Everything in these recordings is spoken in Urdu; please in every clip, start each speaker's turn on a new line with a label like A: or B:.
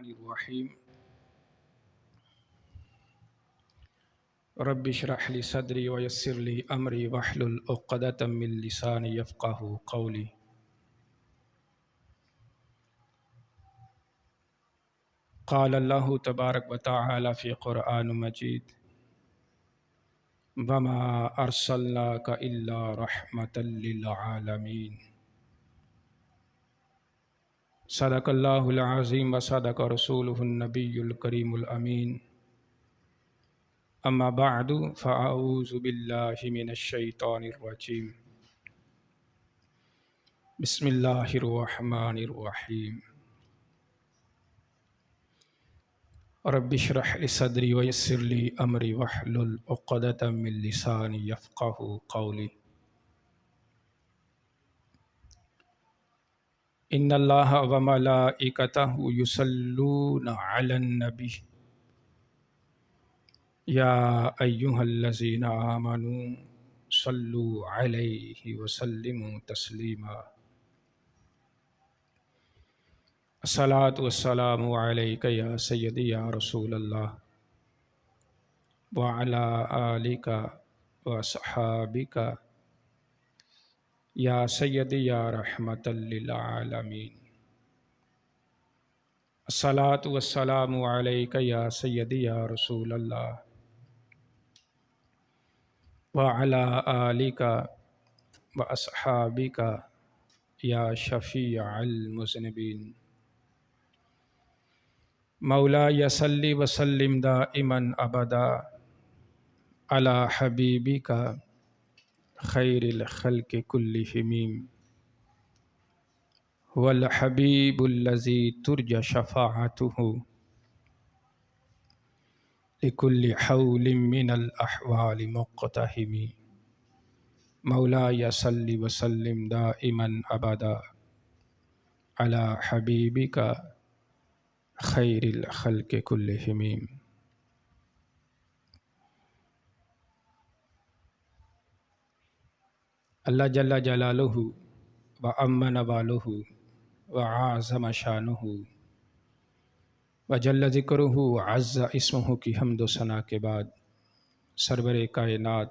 A: الرحمن الرحیم رب اشرح لی صدری ویسر لی امری واحلل عقدۃ من لسانی یفقہوا قولی۔ قال اللہ تبارک و تعالی فی قرآن مجید وما ارسلناک الا رحمۃ للعالمین۔ صدق اللہ العظیم و صدق رسولہ النبی الکریم الامین۔ اما بعد فاعوذ باللہ من الشیطان الرجیم۔ بسم اللہ الرحمن الرحیم۔ رب اشرح لی صدری ویسر لی امری واحلل عقدۃ من لسانی یفقہوا قولی۔ ان اللہ وملائکتہ یصلون علی النبی یا ایہا الذین آمنوا صلوا علیہ وسلموا تسلیما۔ الصلاۃ والسلام علیک یا سیدی یا رسول اللہ وعلی آلک واصحابک یا سیدی یا رحمۃ للعالمین۔ الصلاۃ والسلام علیک یا سیدی یا رسول اللہ وعلی آلک واصحابک یا شفیع المذنبین۔ مولاي صل وسلم دائما ابدا علی حبیبک خیر الخلق كلهم هو الحبیب الذی ترجى شفاعته لكل حول من الاحوال مقتحم۔ مولاي صل وسلم دائما ابدا علی حبیبک خیر الخلق كلهم۔ اللہ جل جلالہ وعم نوالہ وعظم شانہ وجل ذکرہ وعز اسمہ کی حمد و ثنا کے بعد سرور کائنات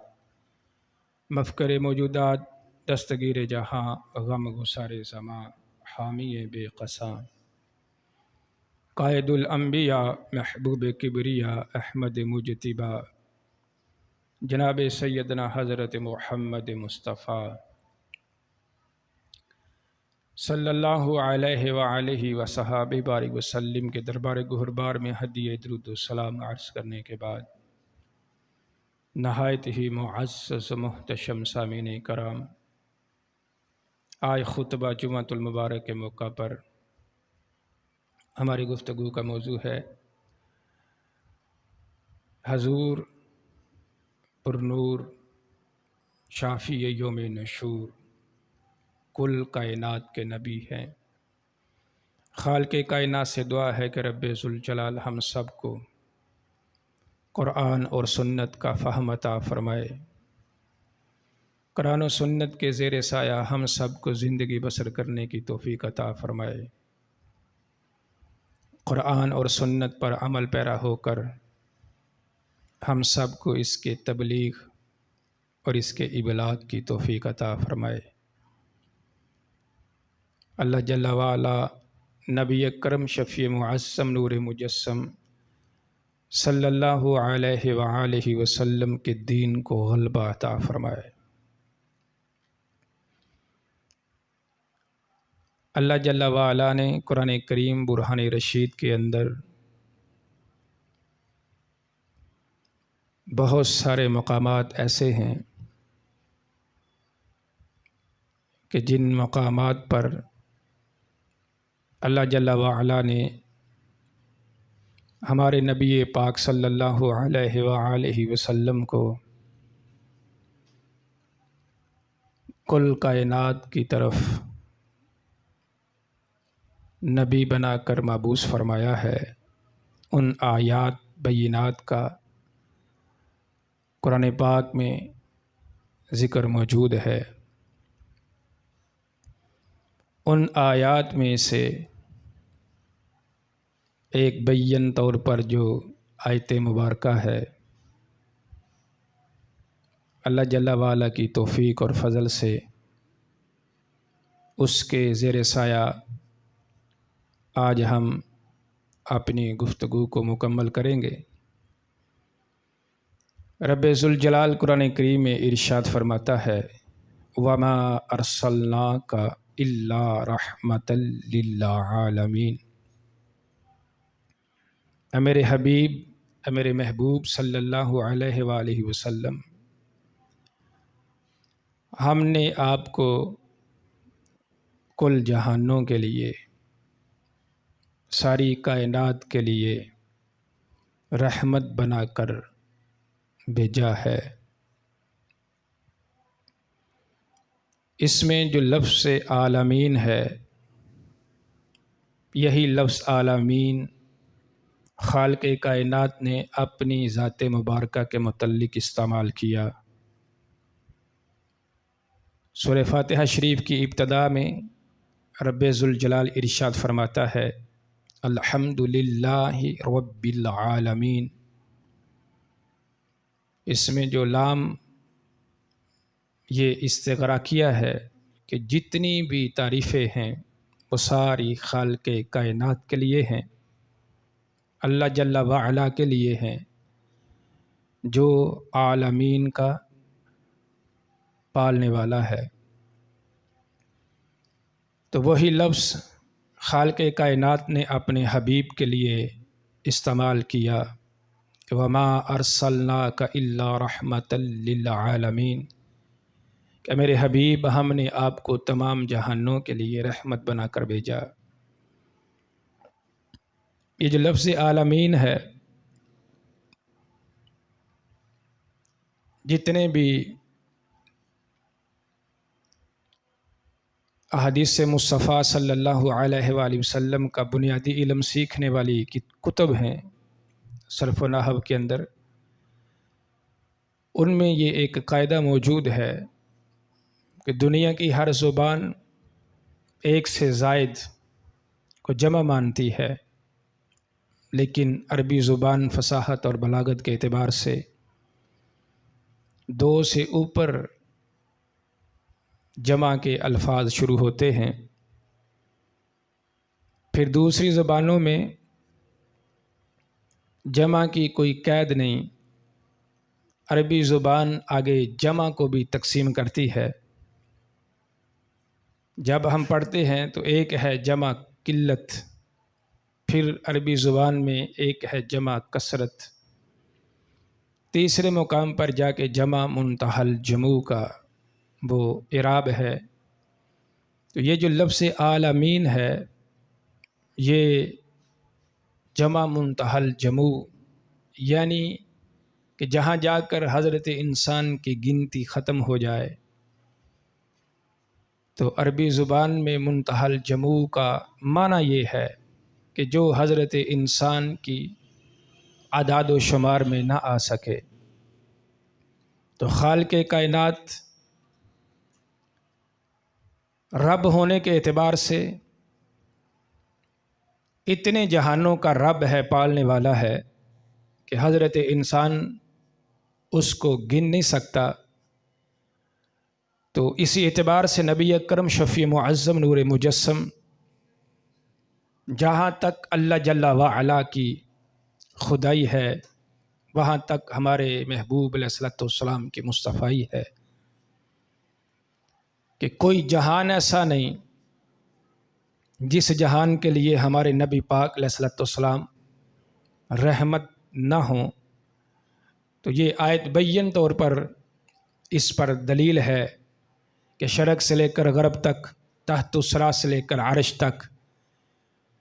A: مفکر موجودات دستگیر جہاں غم گسار زماں حامی بے قصاں قائد الانبیاء محبوب کبریا احمد مجتبیٰ جناب سیدنا حضرت محمد مصطفیٰ صلی اللہ علیہ وآلہ وصحابہ بارک وسلم کے دربار گہربار میں ہدیہ درود و سلام عرض کرنے کے بعد نہایت ہی معزز محتشم سامعین کرام، آج خطبہ جمعۃ المبارک کے موقع پر ہماری گفتگو کا موضوع ہے حضور پرنور شافی یوم نشور کل کائنات کے نبی ہیں۔ خالق کائنات سے دعا ہے کہ رب ذوالجلال ہم سب کو قرآن اور سنت کا فہم عطا فرمائے، قرآن و سنت کے زیر سایہ ہم سب کو زندگی بسر کرنے کی توفیق عطا فرمائے، قرآن اور سنت پر عمل پیرا ہو کر ہم سب کو اس کے تبلیغ اور اس کے ابلاغ کی توفیق عطا فرمائے۔ اللہ جل وعلا نبی اکرم شفیع معصم نور مجسم صلی اللہ علیہ وآلہ وسلم کے دین کو غلبہ عطا فرمائے۔ اللہ جل وعلا نے قرآن کریم برہان رشید کے اندر بہت سارے مقامات ایسے ہیں کہ جن مقامات پر اللہ جل وعلا نے ہمارے نبی پاک صلی اللہ علیہ وآلہ وسلم کو کل کائنات کی طرف نبی بنا کر مبعوث فرمایا ہے۔ ان آیات بینات کا قرآن پاک میں ذکر موجود ہے۔ ان آیات میں سے ایک بیان طور پر جو آیت مبارکہ ہے، اللہ جل وعلا کی توفیق اور فضل سے اس کے زیر سایہ آج ہم اپنی گفتگو کو مکمل کریں گے۔ رب ذوالجلال قرآن کریم میں ارشاد فرماتا ہے، وَمَا أَرْسَلْنَاكَ إِلَّا رَحْمَةً لِلْعَالَمِينَ۔ اے میرے حبیب، اے میرے محبوب صلی اللہ علیہ وآلہ وسلم، ہم نے آپ کو کل جہانوں کے لیے، ساری کائنات کے لیے رحمت بنا کر بھیجا ہے۔ اس میں جو لفظ عالمین ہے، یہی لفظ عالمین خالق کائنات نے اپنی ذات مبارکہ کے متعلق استعمال کیا۔ سورہ فاتحہ شریف کی ابتدا میں رب ذوالجلال ارشاد فرماتا ہے، الحمد للہ رب العالمین۔ اس میں جو لام یہ استغراقیہ ہے کہ جتنی بھی تعریفیں ہیں وہ ساری خالق کائنات کے لیے ہیں، اللہ جل وعلا کے لیے ہیں، جو عالمین کا پالنے والا ہے۔ تو وہی لفظ خالق کائنات نے اپنے حبیب کے لیے استعمال کیا کہ وَمَا أَرْسَلْنَاكَ إِلَّا رَحْمَةً لِلْعَالَمِينَ، کہ میرے حبیب ہم نے آپ کو تمام جہانوں کے لیے رحمت بنا کر بھیجا۔ یہ جو لفظ عالمین ہے، جتنے بھی احادیث مصطفیٰ صلی اللہ علیہ وآلہ وسلم کا بنیادی علم سیکھنے والی کتب ہیں صرف و نحو کے اندر، ان میں یہ ایک قاعدہ موجود ہے کہ دنیا کی ہر زبان ایک سے زائد کو جمع مانتی ہے، لیکن عربی زبان فصاحت اور بلاغت کے اعتبار سے دو سے اوپر جمع کے الفاظ شروع ہوتے ہیں۔ پھر دوسری زبانوں میں جمع کی کوئی قید نہیں، عربی زبان آگے جمع کو بھی تقسیم کرتی ہے۔ جب ہم پڑھتے ہیں تو ایک ہے جمع قلت، پھر عربی زبان میں ایک ہے جمع کثرت، تیسرے مقام پر جا کے جمع منتہی الجموع کا وہ اعراب ہے۔ تو یہ جو لفظ عالمین ہے، یہ جمع منتہی الجموع، یعنی کہ جہاں جا کر حضرت انسان کی گنتی ختم ہو جائے، تو عربی زبان میں منتہی الجموع کا معنی یہ ہے کہ جو حضرت انسان کی اعداد و شمار میں نہ آ سکے۔ تو خالق کائنات رب ہونے کے اعتبار سے اتنے جہانوں کا رب ہے، پالنے والا ہے، کہ حضرت انسان اس کو گن نہیں سکتا۔ تو اسی اعتبار سے نبی اکرم شفیع معظم نور مجسم، جہاں تک اللہ جل وعلا کی خدائی ہے، وہاں تک ہمارے محبوب علیہ الصلوۃ والسلام کی مصطفیٰ ہے، کہ کوئی جہان ایسا نہیں جس جہان کے لیے ہمارے نبی پاک علیہ الصلوۃ والسلام رحمت نہ ہوں۔ تو یہ آیت بیان طور پر اس پر دلیل ہے کہ شرق سے لے کر غرب تک، تحت الثری سے لے کر عرش تک،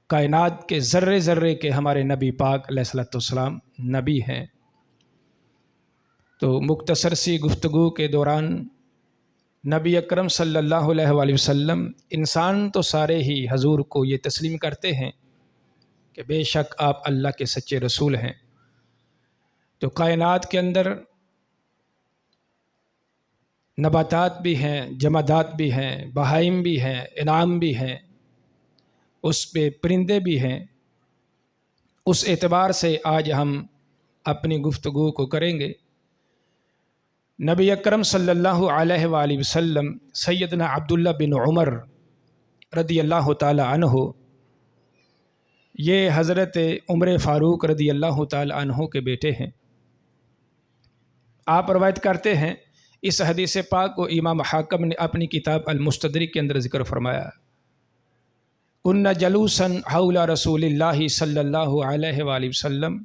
A: کائنات کے ذرے ذرے کے ہمارے نبی پاک علیہ الصلوۃ والسلام نبی ہیں۔ تو مختصر سی گفتگو کے دوران نبی اکرم صلی اللہ علیہ وآلہ وسلم، انسان تو سارے ہی حضور کو یہ تسلیم کرتے ہیں کہ بے شک آپ اللہ کے سچے رسول ہیں۔ تو کائنات کے اندر نباتات بھی ہیں، جمادات بھی ہیں، بہائم بھی ہیں، انعام بھی ہیں، اس پہ پرندے بھی ہیں، اس اعتبار سے آج ہم اپنی گفتگو کو کریں گے نبی اکرم صلی اللہ علیہ وآلہ وسلم سیدنا عبداللہ بن عمر رضی اللہ تعالی عنہ، یہ حضرت عمر فاروق رضی اللہ تعالی عنہ کے بیٹے ہیں۔ آپ روایت کرتے ہیں، اس حدیث پاک کو امام حاکم نے اپنی کتاب المستدرک کے اندر ذکر فرمایا، کن جلوسا حول رسول اللہ صلی اللہ علیہ وآلہ وسلم۔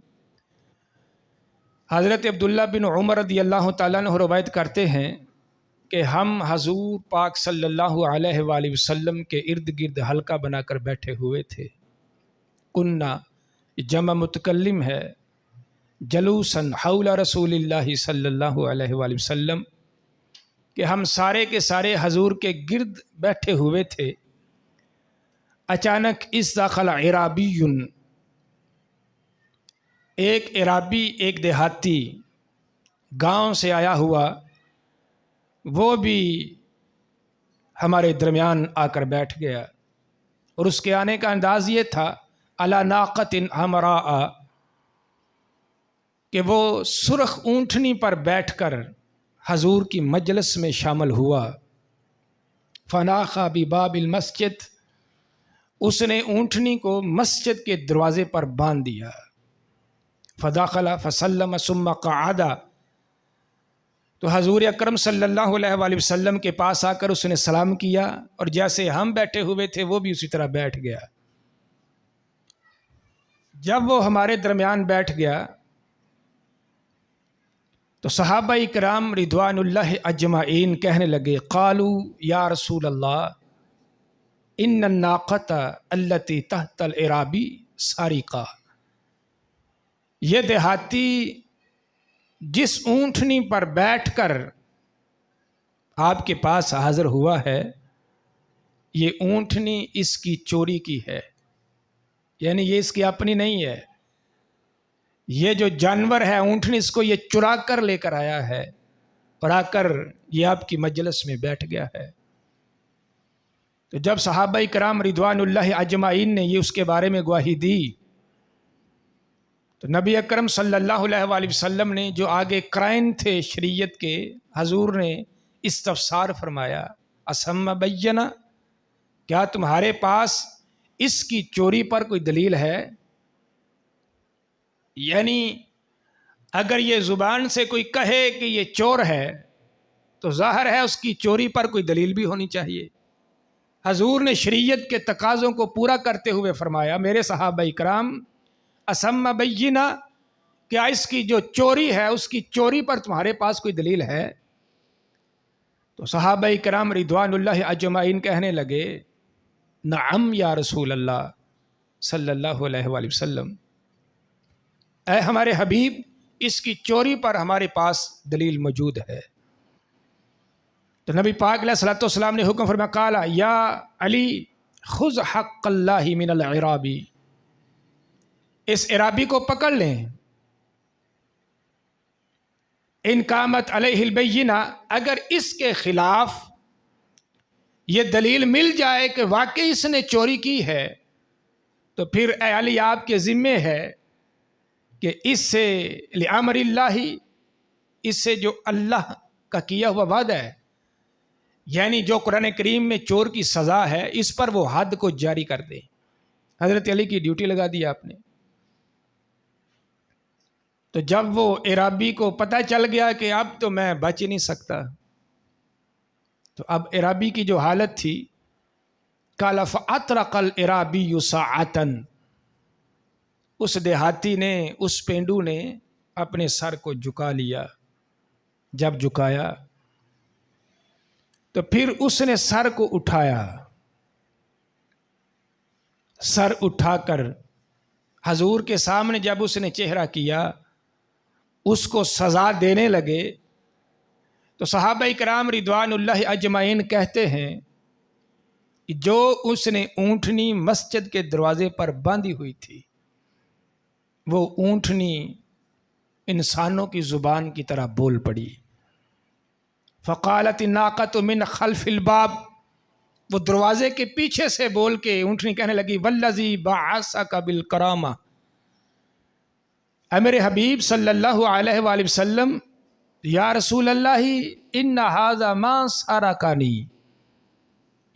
A: حضرت عبداللہ بن عمر رضی اللہ تعالیٰ عنہ روایت کرتے ہیں کہ ہم حضور پاک صلی اللہ علیہ وآلہ وسلم کے ارد گرد حلقہ بنا کر بیٹھے ہوئے تھے۔ کننا جمع متکلم ہے، جلوسا حول رسول اللہ صلی اللہ علیہ وآلہ وسلم، کہ ہم سارے کے سارے حضور کے گرد بیٹھے ہوئے تھے۔ اچانک اس داخل عرابی، ایک عرابی، ایک دیہاتی گاؤں سے آیا ہوا، وہ بھی ہمارے درمیان آ کر بیٹھ گیا، اور اس کے آنے کا انداز یہ تھا علی ناقۃ حمراء، کہ وہ سرخ اونٹنی پر بیٹھ کر حضور کی مجلس میں شامل ہوا۔ فناخا بباب المسجد، اس نے اونٹنی کو مسجد کے دروازے پر باندھ دیا۔ فداخل فسلم ثم قعد، تو حضور اکرم صلی اللہ علیہ وآلہ وسلم کے پاس آ کر اس نے سلام کیا، اور جیسے ہم بیٹھے ہوئے تھے وہ بھی اسی طرح بیٹھ گیا۔ جب وہ ہمارے درمیان بیٹھ گیا تو صحابہ کرام رضوان اللہ اجمعین کہنے لگے، قالوا یا رسول اللہ ان الناقۃ التی تحت العرابی سارقہ، یہ دیہاتی جس اونٹنی پر بیٹھ کر آپ کے پاس حاضر ہوا ہے، یہ اونٹنی اس کی چوری کی ہے، یعنی یہ اس کی اپنی نہیں ہے، یہ جو جانور ہے اونٹنی، اس کو یہ چرا کر لے کر آیا ہے، اور آ کر یہ آپ کی مجلس میں بیٹھ گیا ہے۔ تو جب صحابہ کرام رضوان اللہ اجمعین نے یہ اس کے بارے میں گواہی دی، تو نبی اکرم صلی اللہ علیہ وآلہ وسلم نے جو آگے قرائن تھے شریعت کے، حضور نے استفسار فرمایا، اسم بینا، کیا تمہارے پاس اس کی چوری پر کوئی دلیل ہے؟ یعنی اگر یہ زبان سے کوئی کہے کہ یہ چور ہے تو ظاہر ہے اس کی چوری پر کوئی دلیل بھی ہونی چاہیے۔ حضور نے شریعت کے تقاضوں کو پورا کرتے ہوئے فرمایا، میرے صحابہ کرام اسم بینا، کیا اس کی جو چوری ہے اس کی چوری پر تمہارے پاس کوئی دلیل ہے؟ تو صحابہ کرام رضوان اللہ اجمعین کہنے لگے، نعم یا رسول اللہ صلی اللہ علیہ وآلہ وسلم، اے ہمارے حبیب، اس کی چوری پر ہمارے پاس دلیل موجود ہے۔ تو نبی پاک علیہ الصلوۃ والسلام نے حکم فرمایا، قال یا علی خذ حق اللہ من العرابی، اس عرابی کو پکڑ لیں، ان قامت علیہ البینہ، اگر اس کے خلاف یہ دلیل مل جائے کہ واقعی اس نے چوری کی ہے، تو پھر اے علی آپ کے ذمے ہے کہ اس سے لامر اللہ، اس سے جو اللہ کا کیا ہوا وعدہ ہے، یعنی جو قرآن کریم میں چور کی سزا ہے، اس پر وہ حد کو جاری کر دے۔ حضرت علی کی ڈیوٹی لگا دی آپ نے۔ تو جب وہ عرابی کو پتہ چل گیا کہ اب تو میں بچ نہیں سکتا، تو اب عرابی کی جو حالت تھی، قال فاطرق العرابی ساعۃ، اس دیہاتی نے، اس پینڈو نے اپنے سر کو جھکا لیا۔ جب جھکایا تو پھر اس نے سر کو اٹھایا، سر اٹھا کر حضور کے سامنے جب اس نے چہرہ کیا، اس کو سزا دینے لگے، تو صحابہ کرام رضوان اللہ اجمعین کہتے ہیں کہ جو اس نے اونٹنی مسجد کے دروازے پر باندھی ہوئی تھی، وہ اونٹنی انسانوں کی زبان کی طرح بول پڑی۔ فقالت الناقۃ من خلف الباب، وہ دروازے کے پیچھے سے بول کے اونٹنی کہنے لگی، والذی بعثک بالکرامہ، اے میرے حبیب صلی اللہ علیہ وآلہ وسلم، یا رسول اللہ ان ھذا ما سارکانی،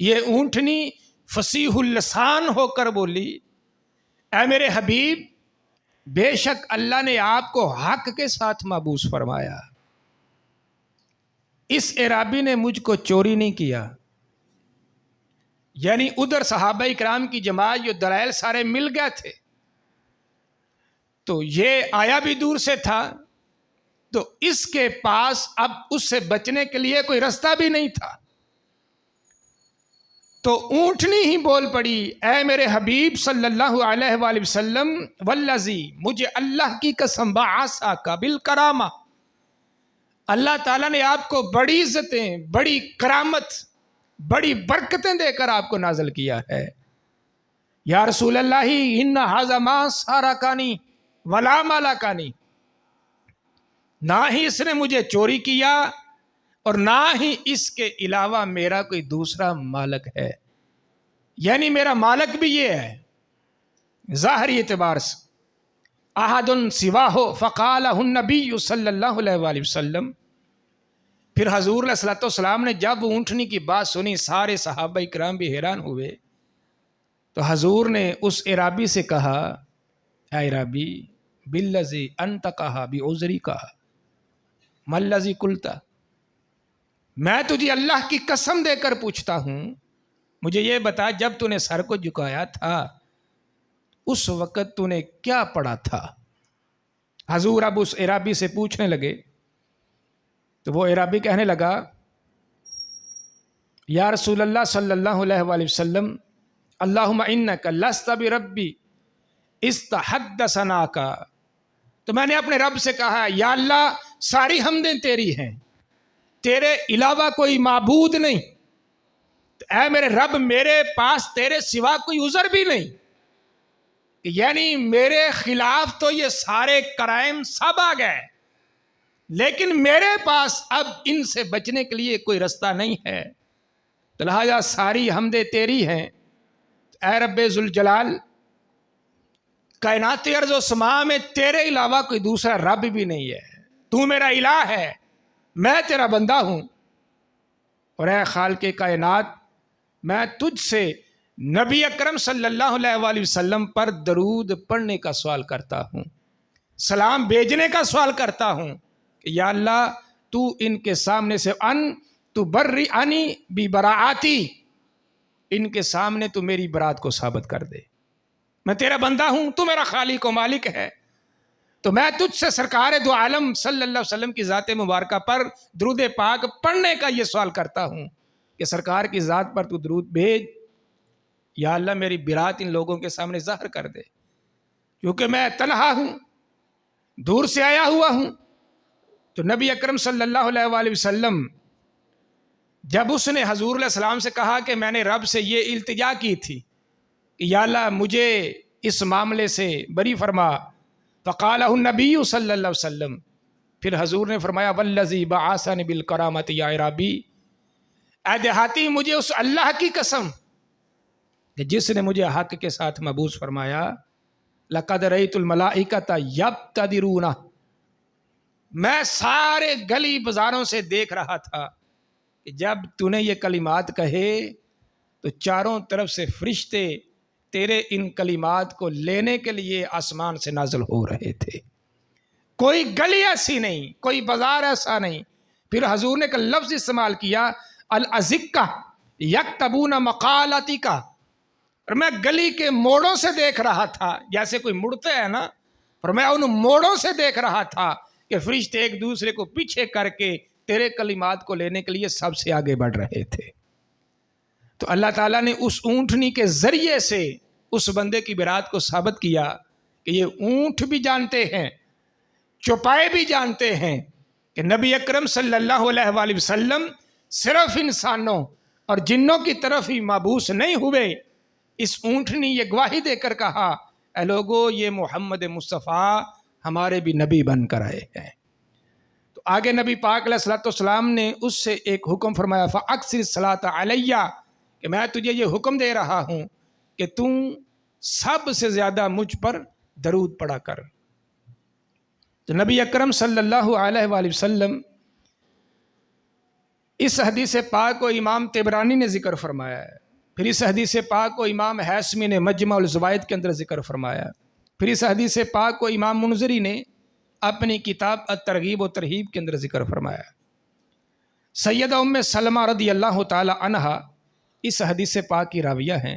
A: یہ اونٹنی فصیح اللسان ہو کر بولی، اے میرے حبیب بے شک اللہ نے آپ کو حق کے ساتھ مبعوث فرمایا، اس اعرابی نے مجھ کو چوری نہیں کیا۔ یعنی ادھر صحابہ اکرام کی جماعت جو دلائل سارے مل گئے تھے، تو یہ آیا بھی دور سے تھا، تو اس کے پاس اب اس سے بچنے کے لیے کوئی رستہ بھی نہیں تھا، تو اونٹنی ہی بول پڑی، اے میرے حبیب صلی اللہ علیہ وآلہ وسلم والذی، مجھے اللہ کی قسم بعثاک بالکرامہ، اللہ تعالیٰ نے آپ کو بڑی عزتیں، بڑی کرامت، بڑی برکتیں دے کر آپ کو نازل کیا ہے۔ یا رسول اللہ ان ھذا ما سارکانی ولا ملکانی، نہ ہی اس نے مجھے چوری کیا اور نہ ہی اس کے علاوہ میرا کوئی دوسرا مالک ہے، یعنی میرا مالک بھی یہ ہے ظاہری اعتبار سے۔ احد سواہ فقالہ النبی صلی اللہ علیہ وآلہ وسلم، پھر حضور علیہ الصلوۃ والسلام نے جب اونٹنی کی بات سنی، سارے صحابہ اکرام بھی حیران ہوئے، تو حضور نے اس اعرابی سے کہا، اے اعرابی بالذی انطقھا بعذریک ما الذی قلت، میں تجھے اللہ کی قسم دے کر پوچھتا ہوں، مجھے یہ بتا جب تو نے سر کو جھکایا تھا اس وقت تو نے کیا پڑھا تھا؟ حضور اب اس اعرابی سے پوچھنے لگے، تو وہ اعرابی کہنے لگا، یا رسول اللہ صلی اللہ علیہ وآلہ وسلم اللہم انک لست بربی استحدثناک، تو میں نے اپنے رب سے کہا، یا اللہ ساری حمدیں تیری ہیں، تیرے علاوہ کوئی معبود نہیں، اے میرے رب میرے پاس تیرے سوا کوئی عذر بھی نہیں، یعنی میرے خلاف تو یہ سارے کرائم سب آ گئے، لیکن میرے پاس اب ان سے بچنے کے لیے کوئی رستہ نہیں ہے، تو لہذا ساری حمدیں تیری ہیں۔ اے رب ذوالجلال، کائنات ارض و سماء میں تیرے علاوہ کوئی دوسرا رب بھی نہیں ہے، تو میرا الہ ہے، میں تیرا بندہ ہوں، اور اے خالق کائنات، میں تجھ سے نبی اکرم صلی اللہ علیہ وآلہ وسلم پر درود پڑھنے کا سوال کرتا ہوں، سلام بھیجنے کا سوال کرتا ہوں کہ یا اللہ تو ان کے سامنے سے تو برئنی ببراءتی، ان کے سامنے تو میری برات کو ثابت کر دے، میں تیرا بندہ ہوں، تو میرا خالق و مالک ہے، تو میں تجھ سے سرکار دو عالم صلی اللہ علیہ وسلم کی ذات مبارکہ پر درود پاک پڑھنے کا یہ سوال کرتا ہوں کہ سرکار کی ذات پر تو درود بھیج، یا اللہ میری برات ان لوگوں کے سامنے ظاہر کر دے، کیونکہ میں تنہا ہوں، دور سے آیا ہوا ہوں۔ تو نبی اکرم صلی اللہ علیہ وآلہ وسلم جب اس نے حضور علیہ السلام سے کہا کہ میں نے رب سے یہ التجا کی تھی کہ یا اللہ مجھے اس معاملے سے بری فرما، فقالہ النبی صلی اللہ علیہ وسلم، پھر حضور نے فرمایا والذی بعثنی بالکرامۃ یا اعرابی، اے دیہاتی مجھے اس اللہ کی قسم کہ جس نے مجھے حق کے ساتھ مبعوث فرمایا، لقد رأیت الملائکۃ یبتدرون، میں سارے گلی بازاروں سے دیکھ رہا تھا کہ جب تو نے یہ کلمات کہے تو چاروں طرف سے فرشتے تیرے ان کلمات کو لینے کے لیے آسمان سے نازل ہو رہے تھے، کوئی گلی ایسی نہیں، کوئی بازار ایسا نہیں۔ پھر حضور نے ایک لفظ استعمال کیا، الازکہ یکتبون مقالتی کا، اور میں گلی کے موڑوں سے دیکھ رہا تھا، جیسے کوئی مڑتے ہیں نا، اور میں ان موڑوں سے دیکھ رہا تھا کہ فرشتے ایک دوسرے کو پیچھے کر کے تیرے کلمات کو لینے کے لیے سب سے آگے بڑھ رہے تھے۔ تو اللہ تعالیٰ نے اس اونٹنی کے ذریعے سے اس بندے کی برات کو ثابت کیا کہ یہ اونٹ بھی جانتے ہیں، چوپائے بھی جانتے ہیں کہ نبی اکرم صلی اللہ علیہ وآلہ وسلم صرف انسانوں اور جنوں کی طرف ہی مبعوث نہیں ہوئے۔ اس اونٹنی یہ گواہی دے کر کہا، اے لوگو یہ محمد مصطفیٰ ہمارے بھی نبی بن کر آئے ہیں۔ تو آگے نبی پاک علیہ الصلوۃ والسلام نے اس سے ایک حکم فرمایا، فَأَكْثِرِ الصَّلَاةَ عَلَيَّ، کہ میں تجھے یہ حکم دے رہا ہوں کہ تم سب سے زیادہ مجھ پر درود پڑھا کر۔ تو نبی اکرم صلی اللہ علیہ وآلہ وسلم اس حدیث پاک کو امام طبرانی نے ذکر فرمایا ہے، پھر اس حدیث پاک کو امام حیثمی نے مجمع الزوائد کے اندر ذکر فرمایا، پھر اس حدیث پاک کو امام منذری نے اپنی کتاب الترغیب و ترہیب کے اندر ذکر فرمایا۔ سیدہ ام سلمہ رضی اللہ تعالی عنہا اس حدیث پاک کی راویہ ہیں۔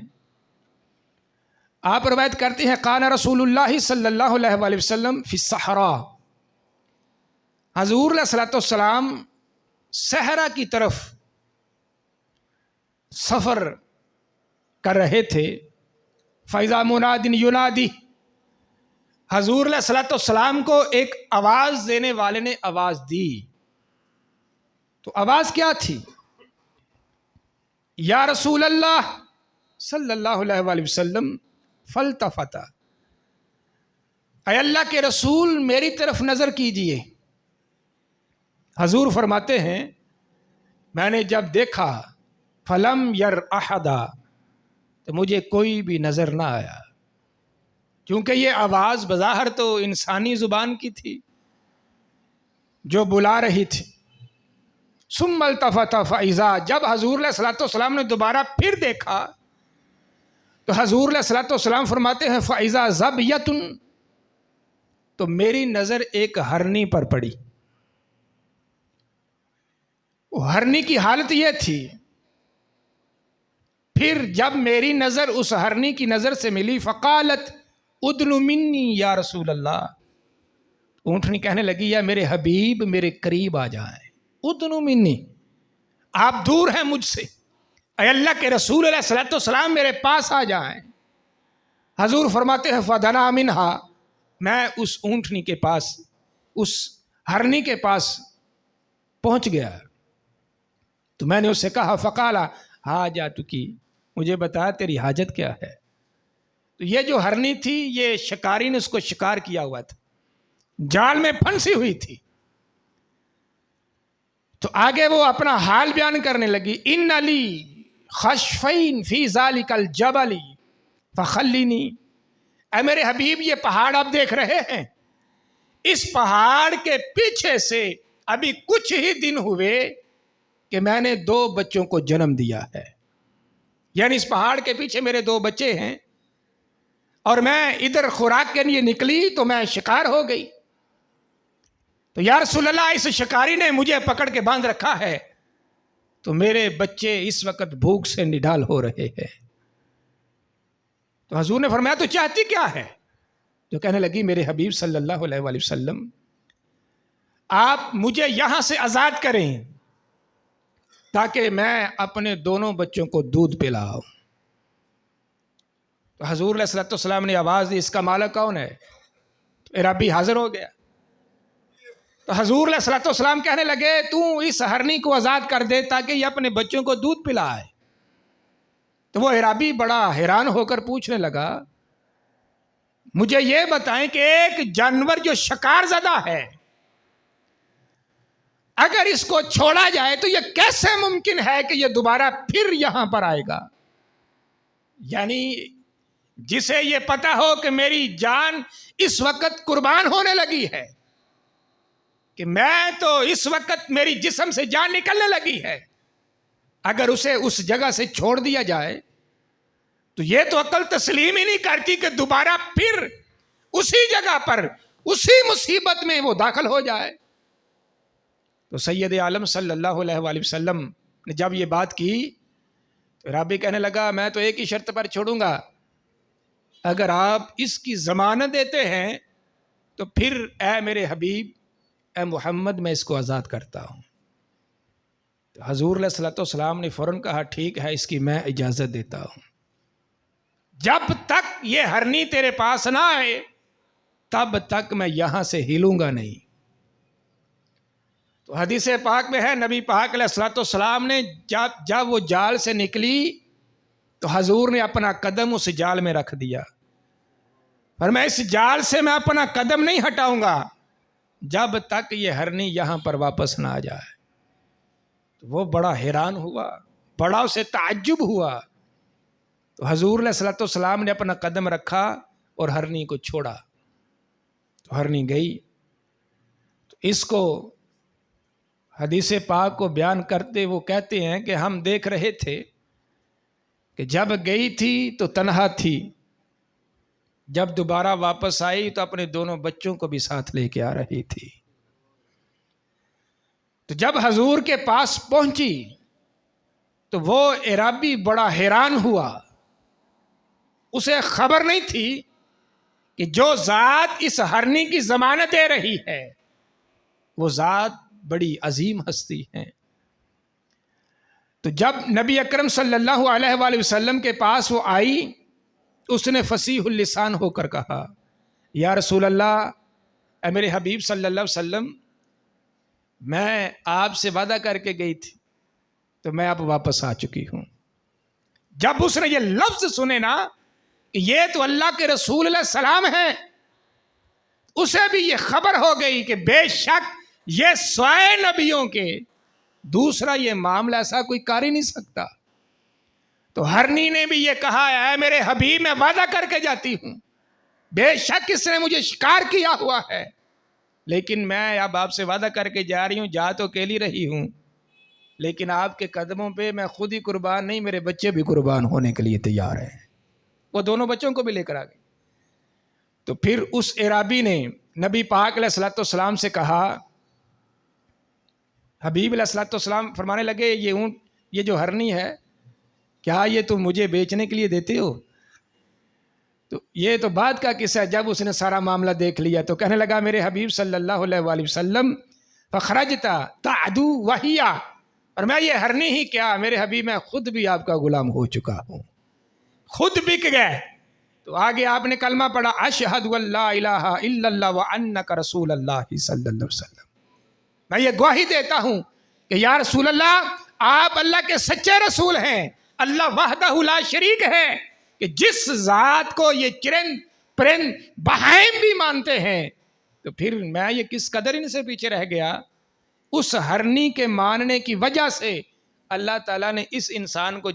A: آپ روایت کرتے ہیں قال رسول اللہ صلی اللہ علیہ وآلہ وسلم فی الصحراء، حضور علیہ الصلوۃ والسلام صحرا کی طرف سفر کر رہے تھے۔ فَإِذَا مُنَادٍ يُنَادِي، حضور علیہ الصلوۃ والسلام کو ایک آواز دینے والے نے آواز دی۔ تو آواز کیا تھی؟ یا رسول اللہ صلی اللہ علیہ وآلہ وسلم فالتفت، اے اللہ کے رسول میری طرف نظر کیجئے۔ حضور فرماتے ہیں میں نے جب دیکھا فلم یر احدا، تو مجھے کوئی بھی نظر نہ آیا، کیونکہ یہ آواز بظاہر تو انسانی زبان کی تھی جو بلا رہی تھی۔ ثم التفت فاذا، جب حضور علیہ الصلوۃ والسلام نے دوبارہ پھر دیکھا تو حضور علیہ الصلوۃ والسلام فرماتے ہیں فاذا ظبیۃ، تو میری نظر ایک ہرنی پر پڑی۔ ہرنی کی حالت یہ تھی، پھر جب میری نظر اس ہرنی کی نظر سے ملی فقالت ادن منی یا رسول اللہ، اونٹنی کہنے لگی یا میرے حبیب میرے قریب آ جائیں، ادن منی، آپ دور ہیں مجھ سے، اے اللہ کے رسول علیہ الصلوۃ والسلام میرے پاس آ جائیں۔ حضور فرماتے ہیں فدنا منہا، میں اس اونٹنی کے پاس، اس ہرنی کے پاس پہنچ گیا، تو میں نے اس سے کہا فقالا حاجتکی، مجھے بتا تیری حاجت کیا ہے۔ تو یہ جو ہرنی تھی یہ شکاری نے اس کو شکار کیا ہوا تھا، جال میں پھنسی ہوئی تھی۔ تو آگے وہ اپنا حال بیان کرنے لگی، ان علی خشفین فی ذالک الجبل فخلینی، اے میرے حبیب یہ پہاڑ آپ دیکھ رہے ہیں، اس پہاڑ کے پیچھے سے ابھی کچھ ہی دن ہوئے کہ میں نے 2 بچوں کو جنم دیا ہے، یعنی اس پہاڑ کے پیچھے میرے 2 بچے ہیں، اور میں ادھر خوراک کے لیے نکلی تو میں شکار ہو گئی، تو یا رسول اللہ اس شکاری نے مجھے پکڑ کے باندھ رکھا ہے، تو میرے بچے اس وقت بھوک سے نڈال ہو رہے ہیں۔ تو حضور نے فرمایا تو چاہتی کیا ہے؟ جو کہنے لگی میرے حبیب صلی اللہ علیہ وآلہ وسلم آپ مجھے یہاں سے آزاد کریں تاکہ میں اپنے دونوں بچوں کو دودھ پلاؤں۔ تو حضور علیہ الصلوۃ والسلام نے آواز دی اس کا مالک کون ہے؟ تو عربی حاضر ہو گیا۔ تو حضور علیہ الصلوۃ والسلام کہنے لگے تو اس ہرنی کو آزاد کر دے تاکہ یہ اپنے بچوں کو دودھ پلائے۔ تو وہ عربی بڑا حیران ہو کر پوچھنے لگا مجھے یہ بتائیں کہ ایک جانور جو شکار زدہ ہے اگر اس کو چھوڑا جائے تو یہ کیسے ممکن ہے کہ یہ دوبارہ پھر یہاں پر آئے گا؟ یعنی جسے یہ پتا ہو کہ میری جان اس وقت قربان ہونے لگی ہے، کہ میں تو اس وقت میری جسم سے جان نکلنے لگی ہے، اگر اسے اس جگہ سے چھوڑ دیا جائے تو یہ تو عقل تسلیم ہی نہیں کرتی کہ دوبارہ پھر اسی جگہ پر اسی مصیبت میں وہ داخل ہو جائے۔ تو سید عالم صلی اللہ علیہ وآلہ وسلم نے جب یہ بات کی تو رابی کہنے لگا میں تو ایک ہی شرط پر چھوڑوں گا، اگر آپ اس کی ضمانت دیتے ہیں تو پھر اے میرے حبیب اے محمد میں اس کو آزاد کرتا ہوں۔ تو حضور علیہ الصلوۃ والسلام نے فوراً کہا ٹھیک ہے اس کی میں اجازت دیتا ہوں، جب تک یہ ہرنی تیرے پاس نہ آئے تب تک میں یہاں سے ہلوں گا نہیں۔ تو حدیث پاک میں ہے نبی پاک علیہ الصلوۃ والسلام نے جب وہ جال سے نکلی تو حضور نے اپنا قدم اس جال میں رکھ دیا، پر میں اس جال سے میں اپنا قدم نہیں ہٹاؤں گا جب تک یہ ہرنی یہاں پر واپس نہ آ جائے۔ تو وہ بڑا حیران ہوا، بڑا اسے تعجب ہوا۔ تو حضور علیہ الصلوۃ والسلام نے اپنا قدم رکھا اور ہرنی کو چھوڑا، تو ہرنی گئی تو اس کو حدیث پاک کو بیان کرتے وہ کہتے ہیں کہ ہم دیکھ رہے تھے کہ جب گئی تھی تو تنہا تھی، جب دوبارہ واپس آئی تو اپنے دونوں بچوں کو بھی ساتھ لے کے آ رہی تھی۔ تو جب حضور کے پاس پہنچی تو وہ اعرابی بڑا حیران ہوا، اسے خبر نہیں تھی کہ جو ذات اس ہرنی کی ضمانت دے رہی ہے وہ ذات بڑی عظیم ہستی ہے۔ تو جب نبی اکرم صلی اللہ علیہ وآلہ وسلم کے پاس وہ آئی، اس نے فصیح اللسان ہو کر کہا، یا رسول اللہ، اے میرے حبیب صلی اللہ علیہ وسلم، میں آپ سے وعدہ کر کے گئی تھی تو میں اب واپس آ چکی ہوں۔ جب اس نے یہ لفظ سنے نا کہ یہ تو اللہ کے رسول علیہ السلام ہیں، اسے بھی یہ خبر ہو گئی کہ بے شک یہ سوائے نبیوں کے دوسرا یہ معاملہ ایسا کوئی کر ہی نہیں سکتا۔ تو ہرنی نے بھی یہ کہا، اے میرے حبیب، میں وعدہ کر کے جاتی ہوں، بے شک اس نے مجھے شکار کیا ہوا ہے، لیکن میں اب آپ سے وعدہ کر کے جا رہی ہوں، جا تو اکیلی رہی ہوں لیکن آپ کے قدموں پہ میں خود ہی قربان نہیں، میرے بچے بھی قربان ہونے کے لیے تیار ہیں۔ وہ دونوں بچوں کو بھی لے کر آ گئی۔ تو پھر اس اعرابی نے نبی پاک علیہ الصلوۃ والسلام سے کہا، حبیب علیہ الصلوۃ والسلام فرمانے لگے، یہ اونٹ، یہ جو ہرنی ہے، کیا یہ تم مجھے بیچنے کے لیے دیتے ہو؟ تو یہ تو بات کا قصہ ہے۔ جب اس نے سارا معاملہ دیکھ لیا تو کہنے لگا، میرے حبیب صلی اللہ علیہ وآلہ وسلم، فخرجت تعدو وحیا، اور میں یہ ہرنی ہی کیا میرے حبیب، میں خود بھی آپ کا غلام ہو چکا ہوں، خود بک گئے۔ تو آگے آپ نے کلمہ پڑھا، اشہد واللہ الہ الا اللہ وانک رسول اللہ صلی اللہ علیہ وسلم، میں یہ گواہی دیتا ہوں کہ یا رسول اللہ، آپ اللہ کے سچے رسول ہیں، اللہ وحدہ لا شریک ہے، کہ جس ذات کو یہ چرند پرند بہائم بھی مانتے ہیں، تو پھر میں یہ کس قدر ان سے پیچھے رہ گیا۔ اس ہرنی کے ماننے کی وجہ سے اللہ تعالیٰ نے اس انسان کو